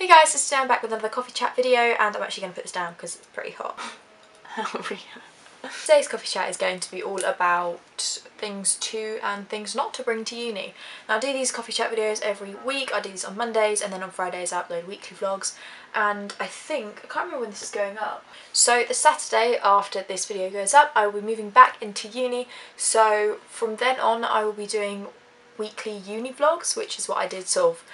Hey guys, so today I'm back with another coffee chat video, and I'm actually going to put this down because it's pretty hot. Today's coffee chat is going to be all about things to and things not to bring to uni. Now I do these coffee chat videos every week. I do these on Mondays, and then on Fridays I upload weekly vlogs, and I can't remember when this is going up. So the Saturday after this video goes up, I will be moving back into uni, so from then on I will be doing weekly uni vlogs, which is what I did sort of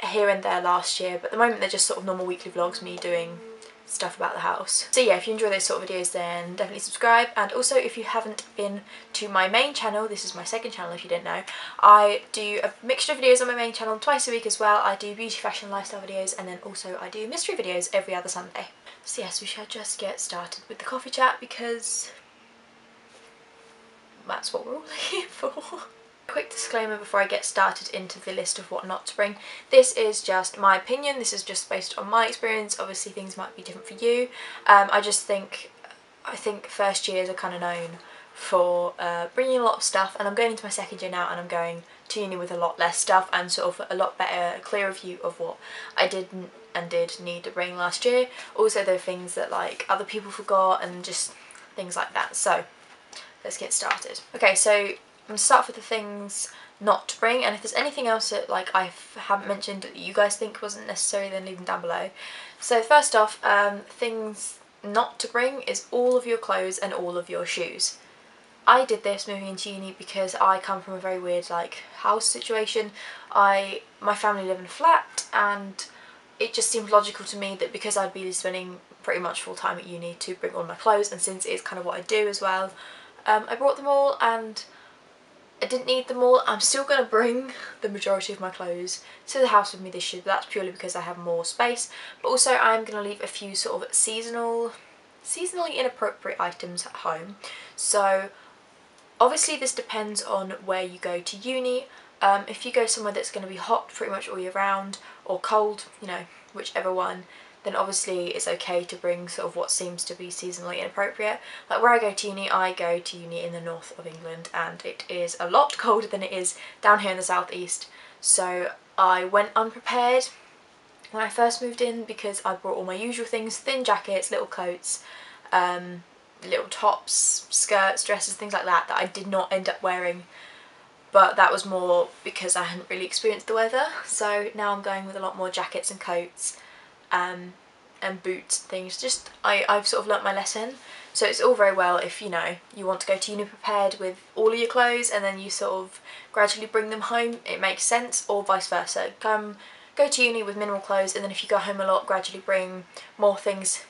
here and there last year, but at the moment they're just sort of normal weekly vlogs, me doing stuff about the house. So yeah, if you enjoy those sort of videos then definitely subscribe, and also if you haven't been to my main channel, this is my second channel if you didn't know, I do a mixture of videos on my main channel twice a week as well. I do beauty, fashion, lifestyle videos, and then also I do mystery videos every other Sunday. So yes, we shall just get started with the coffee chat because that's what we're all here for. Quick disclaimer before I get started into the list of what not to bring. This is just my opinion, this is just based on my experience. Obviously things might be different for you. I think first years are kind of known for bringing a lot of stuff, and I'm going into my second year now and I'm going to uni with a lot less stuff and sort of a lot better, clearer view of what I didn't and did need to bring last year. Also there are things that like other people forgot and just things like that. So let's get started. Okay, so I'm going to start with the things not to bring, and if there's anything else that like I haven't mentioned that you guys think wasn't necessary, then leave them down below. So first off, things not to bring is all of your clothes and all of your shoes. I did this moving into uni because I come from a very weird like house situation. My family live in a flat, and it just seemed logical to me that because I'd be spending pretty much full time at uni to bring all my clothes, and since it is kind of what I do as well, I brought them all, and I didn't need them all. I'm still going to bring the majority of my clothes to the house with me this year, but that's purely because I have more space. But also I'm going to leave a few sort of seasonally inappropriate items at home. So obviously this depends on where you go to uni. If you go somewhere that's going to be hot pretty much all year round, or cold, you know, whichever one, then obviously it's okay to bring sort of what seems to be seasonally inappropriate. Like where I go to uni in the north of England, and it is a lot colder than it is down here in the southeast. So I went unprepared when I first moved in because I brought all my usual things: thin jackets, little coats, little tops, skirts, dresses, things like that I did not end up wearing. But that was more because I hadn't really experienced the weather. So now I'm going with a lot more jackets and coats, and boots and things. Just I've sort of learnt my lesson. So it's all very well if, you know, you want to go to uni prepared with all of your clothes and then you sort of gradually bring them home, it makes sense, or vice versa. Go to uni with minimal clothes, and then if you go home a lot, gradually bring more things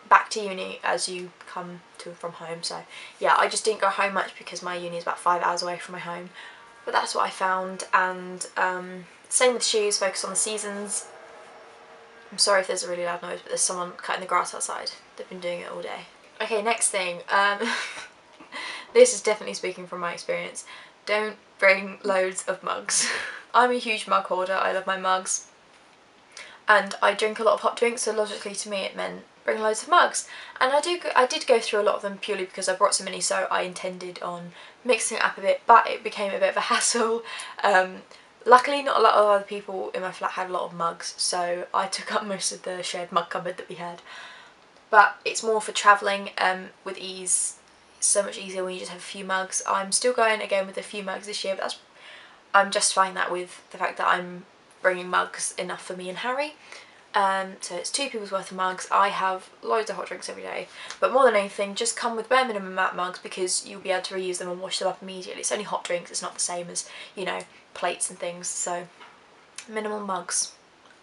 back to uni as you come to and from home. So yeah, I just didn't go home much because my uni is about 5 hours away from my home, but that's what I found. And same with shoes, focus on the seasons. I'm sorry if there's a really loud noise, but there's someone cutting the grass outside. They've been doing it all day. Okay, next thing. This is definitely speaking from my experience. Don't bring loads of mugs. I'm a huge mug hoarder. I love my mugs. And I drink a lot of hot drinks, so logically to me it meant bring loads of mugs. And I did go through a lot of them purely because I brought so many, so I intended on mixing it up a bit, but it became a bit of a hassle. Luckily not a lot of other people in my flat had a lot of mugs, so I took up most of the shared mug cupboard that we had. But it's more for travelling with ease. It's so much easier when you just have a few mugs. I'm still going again with a few mugs this year, but I'm justifying that with the fact that I'm bringing mugs enough for me and Harry. So it's 2 people's worth of mugs. I have loads of hot drinks every day, but more than anything, just come with bare minimum amount of mugs because you'll be able to reuse them and wash them up immediately. It's only hot drinks, it's not the same as, you know, plates and things, so minimal mugs.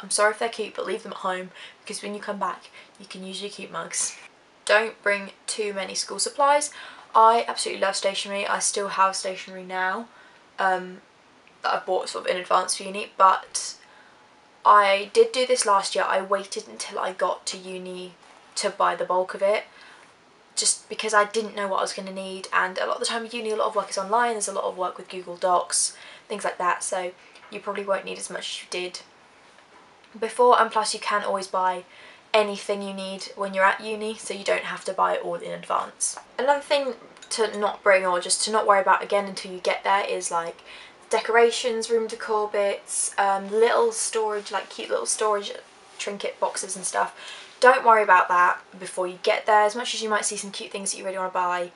I'm sorry if they're cute, but leave them at home because when you come back you can use your cute mugs. Don't bring too many school supplies. I absolutely love stationery. I still have stationery now that I bought sort of in advance for uni, but I did do this last year. I waited until I got to uni to buy the bulk of it, just because I didn't know what I was going to need, and a lot of the time at uni a lot of work is online, there's a lot of work with Google Docs, things like that, so you probably won't need as much as you did before, and plus you can always buy anything you need when you're at uni, so you don't have to buy it all in advance. Another thing to not bring, or just to not worry about again until you get there, is like decorations, room decor bits, little storage, like cute little storage trinket boxes and stuff. Don't worry about that before you get there. As much as you might see some cute things that you really want to buy,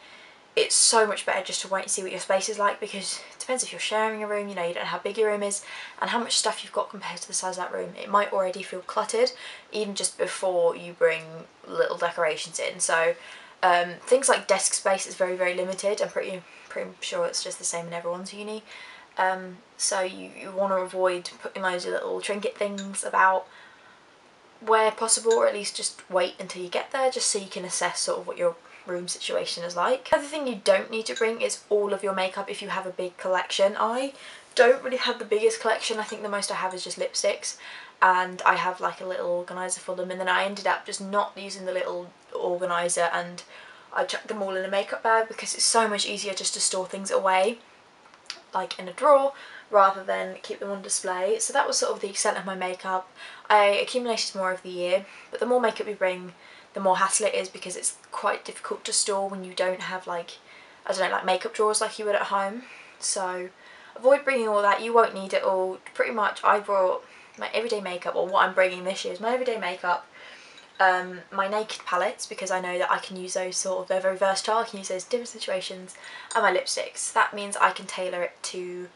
it's so much better just to wait and see what your space is like, because it depends if you're sharing a room, you know, you don't know how big your room is and how much stuff you've got compared to the size of that room. It might already feel cluttered even just before you bring little decorations in. So things like desk space is very, very limited. I'm pretty sure it's just the same in everyone's uni. So you want to avoid putting loads of little trinket things about where possible, or at least just wait until you get there, just so you can assess sort of what your room situation is like. Another thing you don't need to bring is all of your makeup if you have a big collection. I don't really have the biggest collection. I think the most I have is just lipsticks, and I have like a little organiser for them, and then I ended up just not using the little organiser and I chucked them all in a makeup bag because it's so much easier just to store things away, like in a drawer, rather than keep them on display. So that was sort of the extent of my makeup. I accumulated more over the year, but the more makeup you bring, the more hassle it is, because it's quite difficult to store when you don't have like, I don't know, like makeup drawers like you would at home. So avoid bringing all that. You won't need it all. Pretty much I brought my everyday makeup, or what I'm bringing this year is my everyday makeup, my naked palettes, because I know that I can use those sort of, they're very versatile, I can use those in different situations, and my lipsticks. That means I can tailor it to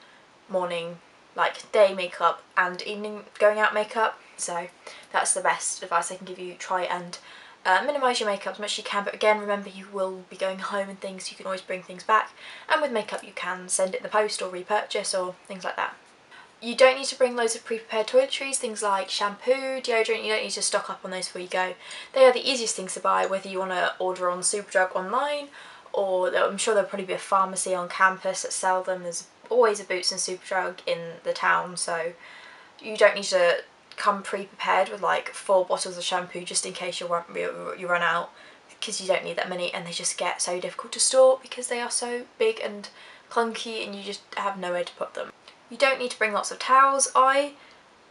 morning, like day makeup and evening going out makeup. So that's the best advice I can give you. Try and minimise your makeup as much as you can, but again, remember you will be going home and things, so you can always bring things back, and with makeup you can send it in the post or repurchase or things like that. You don't need to bring loads of pre-prepared toiletries, things like shampoo, deodorant. You don't need to stock up on those before you go. They are the easiest things to buy, whether you want to order on Superdrug online, or I'm sure there'll probably be a pharmacy on campus that sell them. There's always a Boots and Superdrug in the town, so you don't need to come pre-prepared with like 4 bottles of shampoo just in case you run out, because you don't need that many, and they just get so difficult to store because they are so big and clunky and you just have nowhere to put them. You don't need to bring lots of towels. I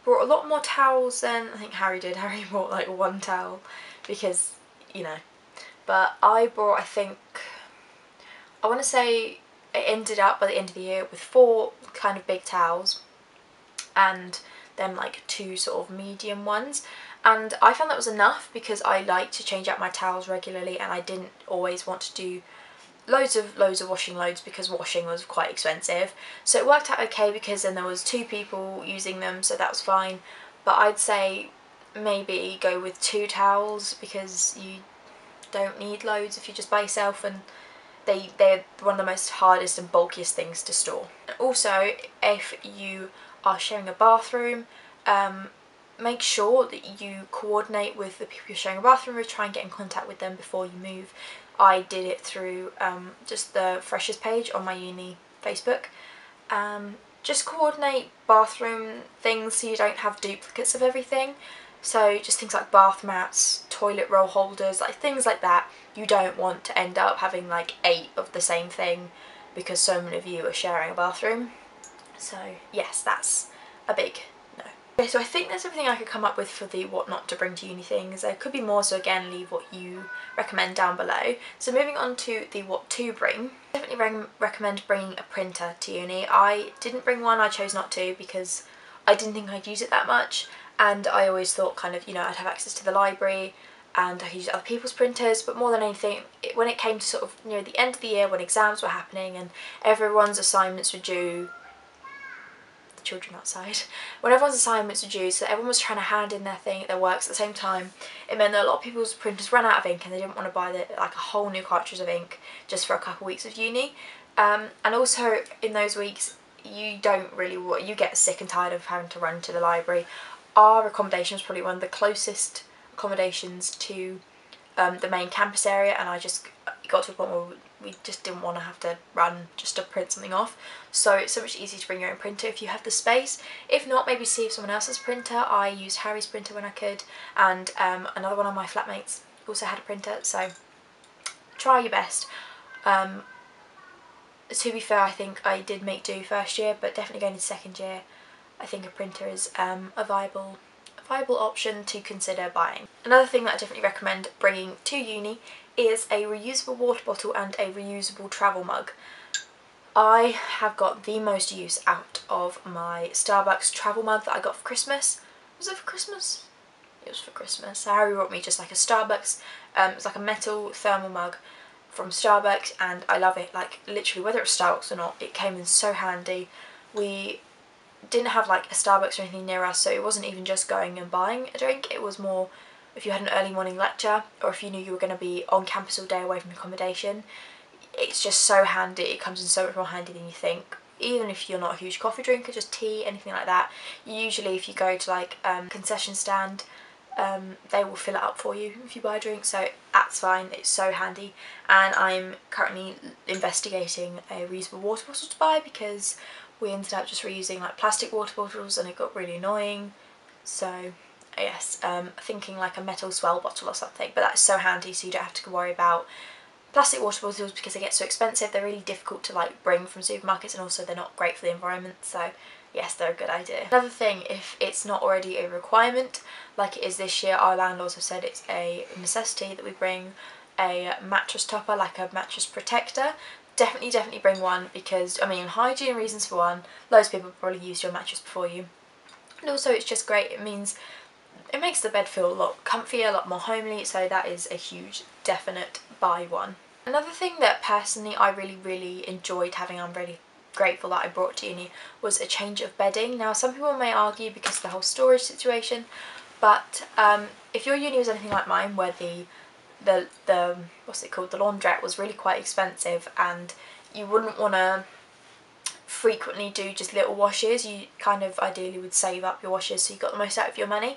brought a lot more towels than I think Harry did. Harry brought like 1 towel because, you know, but I brought, I think, I want to say it ended up by the end of the year with 4 kind of big towels and then like 2 sort of medium ones, and I found that was enough because I like to change out my towels regularly, and I didn't always want to do loads of washing loads because washing was quite expensive. So it worked out okay because then there was 2 people using them, so that was fine. But I'd say maybe go with 2 towels because you don't need loads if you're just by yourself, and they're one of the most hardest and bulkiest things to store. Also, if you are sharing a bathroom, make sure that you coordinate with the people you're sharing a bathroom with. Try and get in contact with them before you move. I did it through just the freshers page on my uni Facebook. Just coordinate bathroom things so you don't have duplicates of everything. So just things like bath mats, toilet roll holders, like things like that. You don't want to end up having like 8 of the same thing because so many of you are sharing a bathroom. So yes, that's a big no. Okay, so I think that's everything I could come up with for the what not to bring to uni things. There could be more, so again, leave what you recommend down below. So moving on to the what to bring. I definitely recommend bringing a printer to uni. I didn't bring one, I chose not to because I didn't think I'd use it that much, and I always thought kind of, you know, I'd have access to the library and I could use other people's printers. But more than anything, when it came to sort of near the end of the year when exams were happening and everyone's assignments were due, the children outside, when everyone's assignments were due, so everyone was trying to hand in their works at the same time, it meant that a lot of people's printers ran out of ink and they didn't want to buy like a whole new cartridge of ink just for a couple of weeks of uni. And also in those weeks you get sick and tired of having to run to the library. Our accommodation was probably one of the closest accommodations to the main campus area, and I just got to a point where we just didn't want to have to run just to print something off. So it's so much easier to bring your own printer if you have the space. If not, maybe see if someone else's printer. I used Harry's printer when I could, and another one of my flatmates also had a printer, so try your best. To be fair, I think I did make do first year, but definitely going into second year, I think a printer is a viable option to consider buying. Another thing that I definitely recommend bringing to uni is a reusable water bottle and a reusable travel mug. I have got the most use out of my Starbucks travel mug that I got for Christmas. Was it for Christmas? it was for Christmas. So Harry brought me just like a Starbucks, it's like a metal thermal mug from Starbucks, and I love it. Like literally, whether it's Starbucks or not, it came in so handy. We didn't have like a Starbucks or anything near us, so it wasn't even just going and buying a drink. It was more if you had an early morning lecture, or if you knew you were going to be on campus all day away from accommodation. It's just so handy. It comes in so much more handy than you think. Even if you're not a huge coffee drinker, just tea, anything like that. Usually if you go to like concession stand, they will fill it up for you if you buy a drink, so that's fine. It's so handy. And I'm currently investigating a reusable water bottle to buy, because we ended up just reusing like plastic water bottles and it got really annoying. So yes, thinking like a metal swell bottle or something, but that's so handy, so you don't have to worry about plastic water bottles because they get so expensive. They're really difficult to like bring from supermarkets, and also they're not great for the environment, so yes, they're a good idea. Another thing, if it's not already a requirement like it is this year, our landlords have said it's a necessity that we bring a mattress topper, like a mattress protector. Definitely bring one, because I mean, hygiene reasons for one, loads of people probably used your mattress before you, and also it's just great. It means it makes the bed feel a lot comfier, a lot more homely, so that is a huge definite buy one. Another thing that personally I really enjoyed having, I'm really grateful that I brought to uni, was a change of bedding. Now some people may argue because of the whole storage situation, but if your uni was anything like mine, where the what's it called, the laundrette was really quite expensive, and you wouldn't want to frequently do just little washes, you kind of ideally would save up your washes so you got the most out of your money.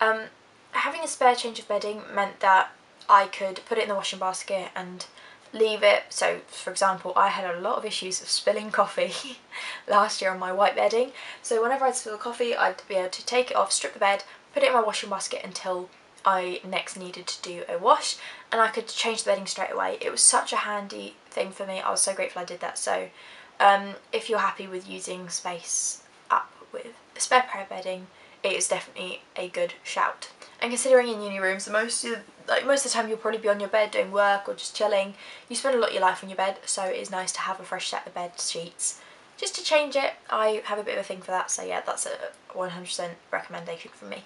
Having a spare change of bedding meant that I could put it in the washing basket and leave it. So for example, I had a lot of issues of spilling coffee last year on my white bedding, so whenever I'd spill coffee I'd be able to take it off, strip the bed, put it in my washing basket until I next needed to do a wash, and I could change the bedding straight away. It was such a handy thing for me. I was so grateful I did that. So if you're happy with using space up with a spare pair of bedding, it is definitely a good shout. And considering in uni rooms, most of the time you'll probably be on your bed doing work or just chilling. You spend a lot of your life on your bed, so it is nice to have a fresh set of bed sheets just to change it. I have a bit of a thing for that, so yeah, that's a 100% recommendation from me.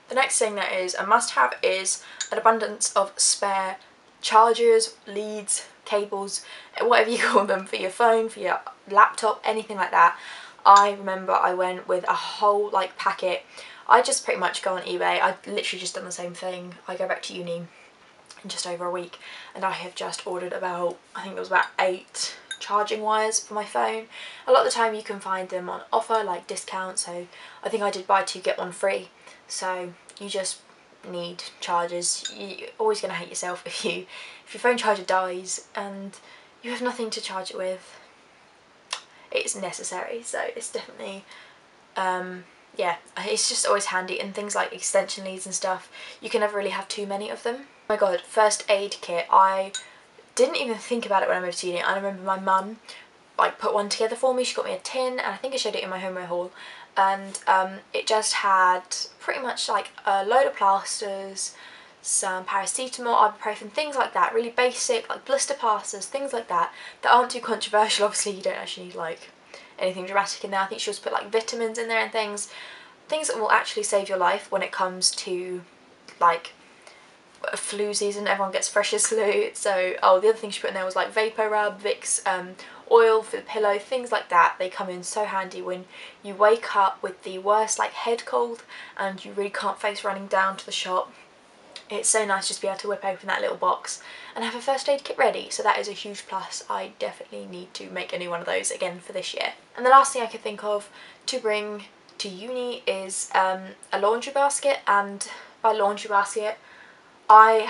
The next thing that is a must-have is an abundance of spare chargers, leads, cables, whatever you call them, for your phone, for your laptop, anything like that. I remember I went with a whole like packet. I just pretty much go on eBay. I've literally just done the same thing. I go back to uni in just over a week, and I have just ordered about, I think it was about 8 charging wires for my phone. A lot of the time you can find them on offer, like discount, so I think I did buy 2 get 1 free. So you just need chargers. You're always going to hate yourself if your phone charger dies and you have nothing to charge it with. It's necessary, so it's definitely yeah, it's just always handy. And things like extension leads and stuff, you can never really have too many of them. Oh my god, first aid kit, I didn't even think about it when I moved to uni. I remember my mum like put one together for me. She got me a tin, and I think I showed it in my homeroom haul, and it just had pretty much like a load of plasters, some paracetamol, ibuprofen, things like that, really basic, like blister plasters, things like that aren't too controversial. Obviously you don't actually need like anything dramatic in there. I think she also put like vitamins in there and things that will actually save your life when it comes to like flu season. Everyone gets freshers flu, so the other thing she put in there was like vapor rub, Vicks oil for the pillow, things like that. They come in so handy when you wake up with the worst like head cold and you really can't face running down to the shop. It's so nice just to be able to whip open that little box and have a first aid kit ready, so that is a huge plus. I definitely need to make a new one of those again for this year. And the last thing I could think of to bring to uni is a laundry basket, and by laundry basket I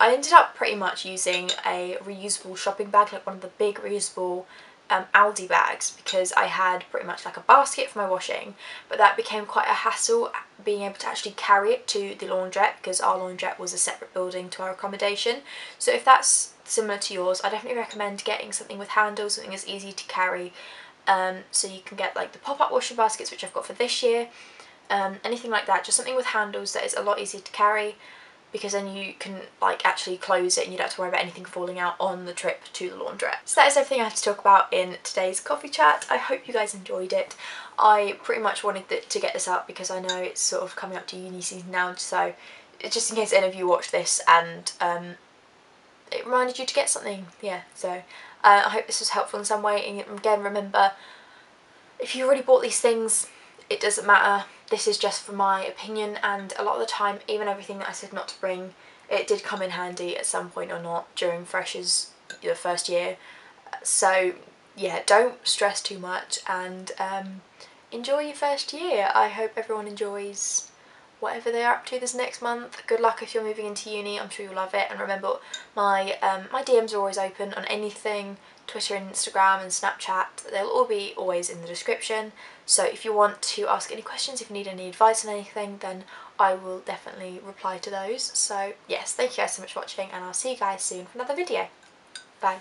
ended up pretty much using a reusable shopping bag, like one of the big reusable Aldi bags, because I had pretty much like a basket for my washing, but that became quite a hassle being able to actually carry it to the laundrette, because our laundrette was a separate building to our accommodation. So if that's similar to yours, I definitely recommend getting something with handles, something that's easy to carry. So you can get like the pop-up washing baskets, which I've got for this year, anything like that, just something with handles that is a lot easier to carry, because then you can like actually close it and you don't have to worry about anything falling out on the trip to the laundrette. So that is everything I have to talk about in today's coffee chat. I hope you guys enjoyed it. I pretty much wanted to get this up because I know it's sort of coming up to uni season now, so just in case any of you watch this and it reminded you to get something, yeah, so I hope this was helpful in some way. And again, remember, if you already bought these things, it doesn't matter. This is just from my opinion, and a lot of the time, even everything that I said not to bring, it did come in handy at some point or not during freshers, your first year. So yeah, don't stress too much, and enjoy your first year. I hope everyone enjoys whatever they're up to this next month. Good luck if you're moving into uni, I'm sure you'll love it. And remember, my DMs are always open on anything, Twitter and Instagram and Snapchat. They'll all be always in the description. So if you want to ask any questions, if you need any advice on anything, then I will definitely reply to those. So yes, thank you guys so much for watching, and I'll see you guys soon for another video. Bye.